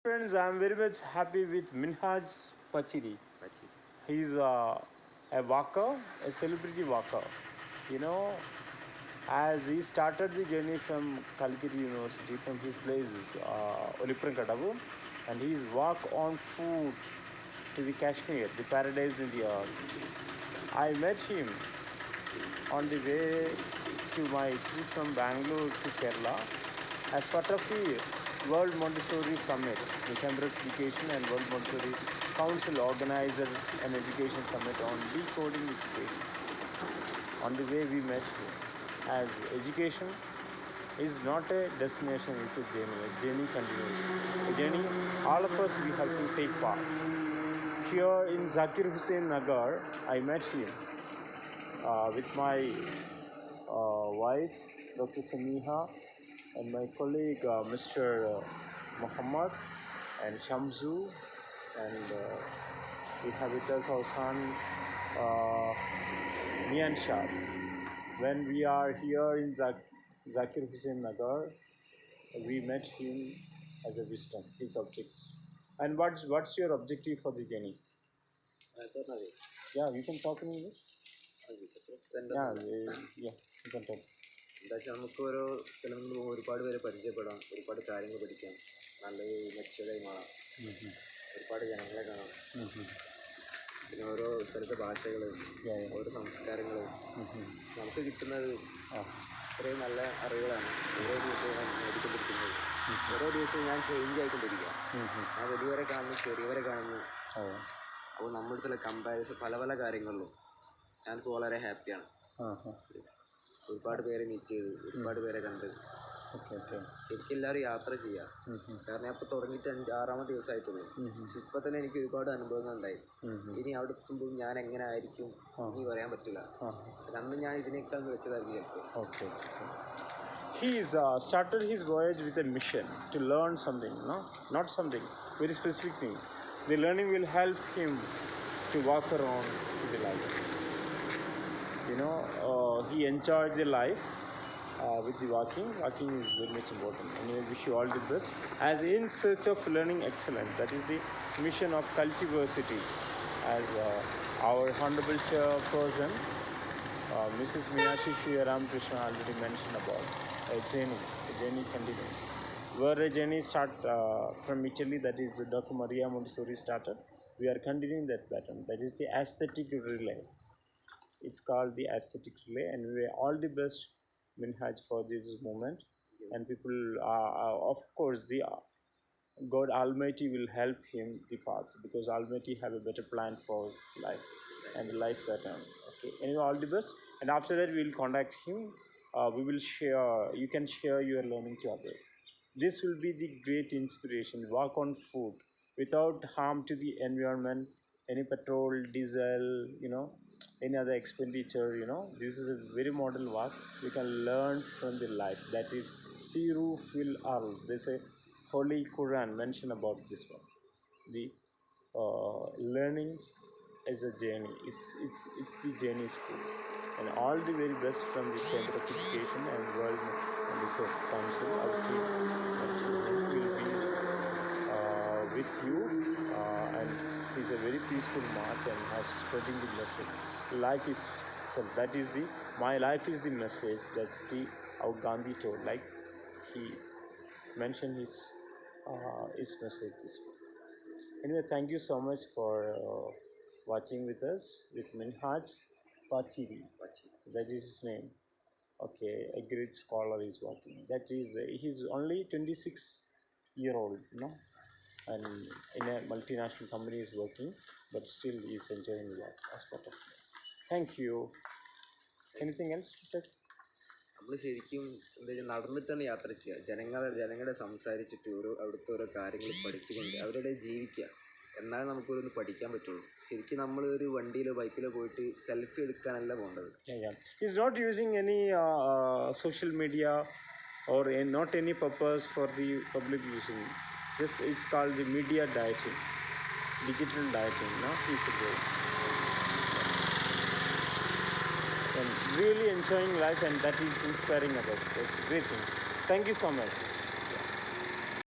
Friends, I'm very much happy with Minhaj Pachiri. He's a walker, a celebrity walker. You know, as he started the journey from Calcutta University, from his place, Olipran and he's walk on foot to the Kashmir, the paradise in the earth. I met him on the way to my trip from Bangalore to Kerala as part of the World Montessori Summit. The Chamber of Education and World Montessori Council organized an education summit on decoding education. On the way we met him, as education is not a destination, it's a journey. A journey continues. A journey all of us we have to take part. Here in Zakir Hussain Nagar, I met him with my wife, Dr. Samiha, and my colleague, Mr. Muhammad and Shamsu, and we have with us our son, Mian Shah. When we are here in Zakir Hussain Nagar, we met him as a wisdom, his objects. And what's your objective for the journey? Yeah, you can talk in English. Yeah, you can talk. എന്താ വെച്ചാൽ നമുക്ക് ഓരോ സ്ഥലങ്ങളിൽ പോകുമ്പോൾ ഒരുപാട് പേരെ പരിചയപ്പെടാം, ഒരുപാട് കാര്യങ്ങൾ പഠിക്കാം, നല്ലൊരു മെച്ചൂർഡായി മാറാം, ഒരുപാട് ജനങ്ങളെ കാണാം, പിന്നെ ഓരോ സ്ഥലത്തെ ഭാഷകൾ, ഓരോ സംസ്കാരങ്ങൾ നമുക്ക് കിട്ടുന്നത് ഇത്രയും നല്ല അറിവുകളാണ്. ഓരോ ദിവസവും ഞാൻ നേടിക്കൊണ്ടിരിക്കുന്നത്, ഓരോ ദിവസവും ഞാൻ ചേഞ്ച് ആയിക്കൊണ്ടിരിക്കുക. ഞാൻ വലിയവരെ കാണുന്നു, ചെറിയവരെ കാണുന്നു. അപ്പോൾ നമ്മുടെ അടുത്തുള്ള കമ്പാരിസൺ പല പല കാര്യങ്ങളിലും ഞാനിപ്പോൾ വളരെ ഹാപ്പിയാണ്. ഒരുപാട് പേരെ മീറ്റ് ചെയ്ത്, ഒരുപാട് പേരെ കണ്ട്. ശരിക്കും എല്ലാവരും യാത്ര ചെയ്യുക. കാരണം ഞാൻ ഇപ്പോൾ തുടങ്ങിയിട്ട് 6-ാമത്തെ ദിവസമായിട്ടുള്ളൂ. പക്ഷെ ഇപ്പം തന്നെ എനിക്ക് ഒരുപാട് അനുഭവങ്ങൾ ഉണ്ടായി. ഇനി അവിടെ എത്തുമ്പോൾ ഞാൻ എങ്ങനെ ആയിരിക്കും ഇനി പറയാൻ പറ്റില്ല. അന്ന് ഞാൻ ഇതിനേക്കാൾ മികച്ചതായിരിക്കും ചിലപ്പോൾ. He started his voyage with a mission to learn something, no? Not something, very specific thing. The learning will help him to walk around the life. You know, he enjoyed the life with the walking. Walking is very much important. Anyway, wish you all the best. As in search of learning excellence, that is the mission of Cultiversity. As our honorable chairperson, Mrs. Meenakshi Ramakrishna already mentioned about a journey continues. Where a journey start from Italy, that is Dr. Maria Montessori started, we are continuing that pattern. That is the aesthetic relay. It's called the aesthetic relay, and we are all the best, Minhaj, for this moment. And people, of course, the God Almighty will help him the path, because Almighty have a better plan for life and the life pattern. Okay. Anyway, all the best. And after that, we will contact him. We will share. You can share your learning to others. This will be the great inspiration. Walk on foot without harm to the environment, any petrol, diesel, any other expenditure. This is a very modern walk. We can learn from the life. That is Siru fil al. There's a Holy Quran mention about this one. The learnings is a journey. It's the journey school. And all the very best from the Chamber of Education and World Research Council. Our team will be with you, and he's a very peaceful mass and has spreading the message. Life is self. That is my life is the message. That's how Gandhi told. Like he mentioned his message this way. Anyway, thank you so much for watching with us with Minhaj Pachiri. That is his name. Okay, a great scholar is working. That is, he's only 26-year-old, and in a multinational company is working, but still he's enjoying the work as part of it. Thank you. Anything else to take? നമ്മൾ ശരിക്കും എന്താ വെച്ചാൽ നടന്നിട്ടാണ് യാത്ര ചെയ്യുക. ജനങ്ങളെ സംസാരിച്ചിട്ട് അവിടുത്തെ ഓരോ കാര്യങ്ങൾ പഠിച്ചുകൊണ്ട് അവരുടെ ജീവിക്കുക. എന്നാലും നമുക്കൊന്ന് പഠിക്കാൻ പറ്റുള്ളൂ. ശരിക്കും നമ്മൾ ഒരു വണ്ടിയിലോ ബൈക്കിലോ പോയിട്ട് സെൽഫി എടുക്കാനല്ല പോകേണ്ടത്. He's not using any social media or not any purpose for the public using. Just it's called the media dieting, digital dieting. He's a great. And really enjoying life, and that is inspiring about. That's a great thing. Thank you so much.